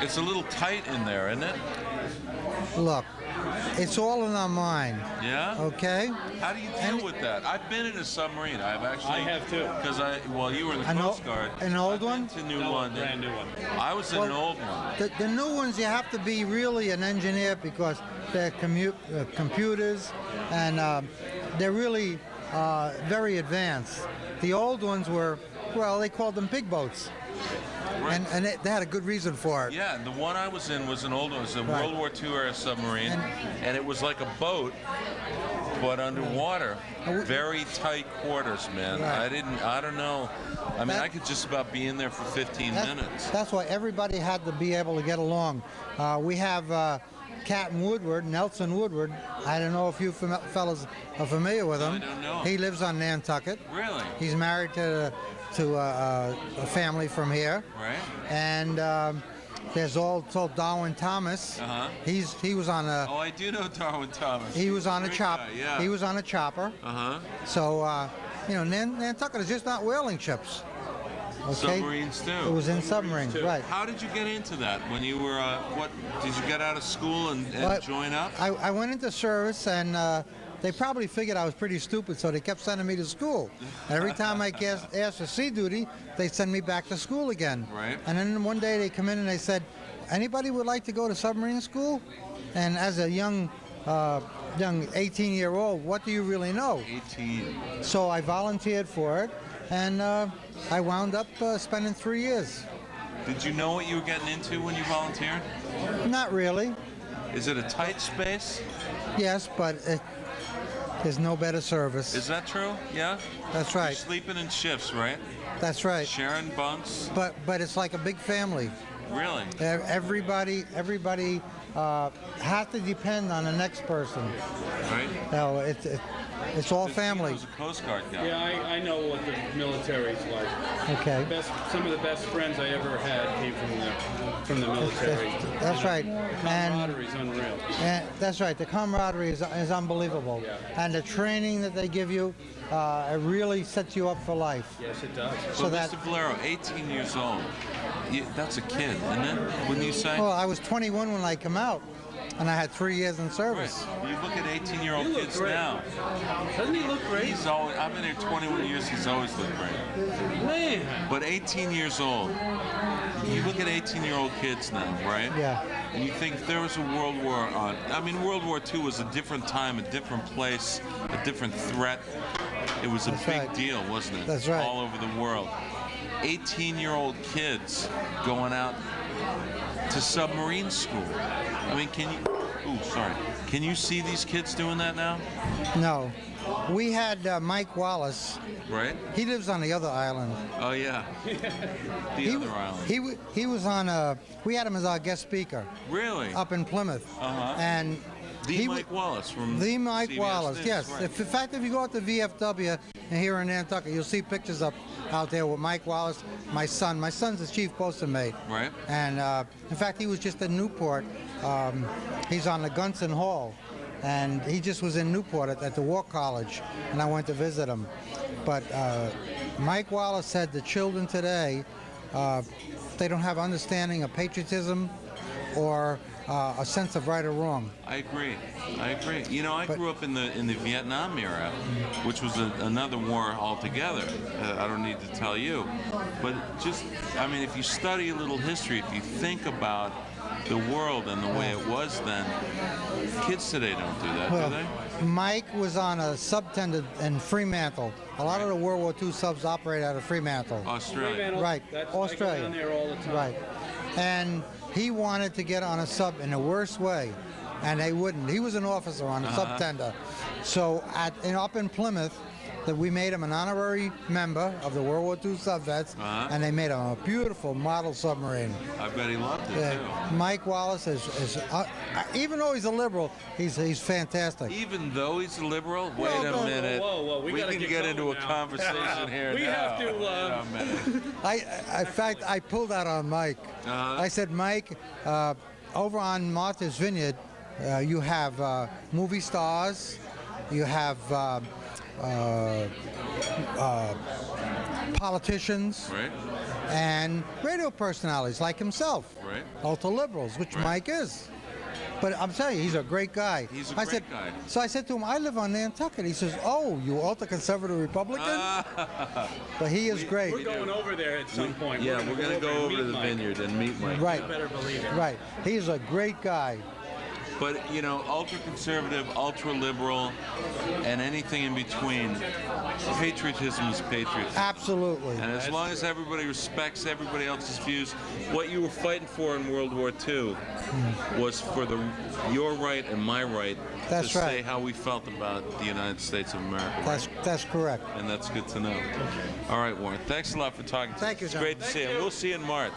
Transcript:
It's a little tight in there, isn't it? Look, it's all in our mind. Yeah? Okay? How do you deal with that? I've been in a submarine. I've actually... I have too. Because well, you were in the Coast Guard. An old one? To New No, London. brand new one. I was in an old one. The new ones, you have to be really an engineer because they're computers and they're really very advanced. The old ones were, well, they called them big boats. Right. And they had a good reason for it. Yeah, the one I was in was an old one. It was a World War II era submarine, and it was like a boat, but underwater. Very tight quarters, man. Right. I don't know. I mean, I could just about be in there for 15 minutes. That's why everybody had to be able to get along. We have Captain Woodward, Nelson Woodward. I don't know if you fellas are familiar with him. I don't know. He lives on Nantucket. Really? He's married to a family from here. Right. And there's also Darwin Thomas. He was on a. Oh, I do know Darwin Thomas. He was on a chopper. Yeah. He was on a chopper. So Nantucket is just not whaling ships. Okay? Submarines too. It was in submarines, right? How did you get into that? When you were what? Did you get out of school and join up? I went into service and. They probably figured I was pretty stupid, so they kept sending me to school. And every time I asked for sea duty, they send me back to school again. Right. And then one day they come in and they said, "Anybody would like to go to submarine school?" And as a young 18-year-old, what do you really know? 18. So I volunteered for it, and I wound up spending 3 years. Did you know what you were getting into when you volunteered? Not really. Is it a tight space? Yes, but there's no better service. Is that true? Yeah? That's right. You're sleeping in shifts, right? That's right. Sharing bunks? But it's like a big family. Really? Everybody has to depend on the next person. Right? No, it's all family. He was a Coast Guard guy. Yeah, I know what the military's like. Okay. Some of the best friends I ever had came from the military. That's right. Camaraderie's unreal. And that's right. The camaraderie is unbelievable. Yeah. And the training that they give you, it really sets you up for life. Yes, it does. So Mr. Valero, 18 years old. That's a kid, isn't it? Wouldn't you say? Well, I was 21 when I came out, and I had 3 years in service. Right. You look at 18-year-old kids great. now. Doesn't he look great? I've been here 21 years. He's always looked great. Man. But 18 years old. You look at 18-year-old kids now, right? Yeah. And you think if there was a World War on. I mean, World War II was a different time, a different place, a different threat. It was a big deal, wasn't it? That's right. All over the world. 18-year-old kids going out to submarine school. I mean, can you see these kids doing that now? No. We had Mike Wallace. Right. He lives on the other island. Oh, yeah. The other island. He was on we had him as our guest speaker. Really? Up in Plymouth. And Mike Wallace from Mike CBS Wallace, News, yes. right. In fact, if you go out to VFW here in Nantucket, you'll see pictures out there with Mike Wallace, my son. My son's the chief bosun mate. Right. And in fact, he was just in Newport. He's on the Gunson Hall. And he just was in Newport at the War College, and I went to visit him. But Mike Wallace said the children today, they don't have understanding of patriotism or a sense of right or wrong. I agree. You know, I grew up in the Vietnam era, which was another war altogether. I don't need to tell you. But just, I mean, if you study a little history, if you think about the world and the way it was then, kids today don't do that, do they? Mike was on a subtender in Fremantle. A lot of the World War II subs operate out of Fremantle. Australia. Fremantle, Right, Australia. I go down there all the time. Right. And he wanted to get on a sub in the worst way, and they wouldn't. He was an officer on a subtender. So up in Plymouth, that we made him an honorary member of the World War II subvets, and they made him a beautiful model submarine. I bet he loved it too. Mike Wallace is even though he's a liberal, he's fantastic. Even though he's a liberal, wait a minute. Whoa, we can get into a now. conversation here. We now. have to. Wait a minute. In fact, I pulled that on Mike. I said, Mike, over on Martha's Vineyard, you have movie stars, you have politicians, right. and radio personalities like himself, Right. ultra liberals, which Right. Mike is. But I'm telling you, he's a great guy. He's a I great said, guy. So I said to him, I live on Nantucket. He says, oh, you ultra-conservative Republican? But he is great. We're going over there at some point. Yeah, we're going to go over to the Mike. vineyard and meet Mike. Right. You better believe it. Right. He's a great guy. But, you know, ultra-conservative, ultra-liberal, and anything in between, patriotism is patriotism. Absolutely. And as long as everybody respects everybody else's views, what you were fighting for in World War II was for your right and my right That's to say right. how we felt about the United States of America. That's correct. And that's good to know. All right, Warren. Thanks a lot for talking to us. Thank you, It's great to John. see you. And we'll see you in March.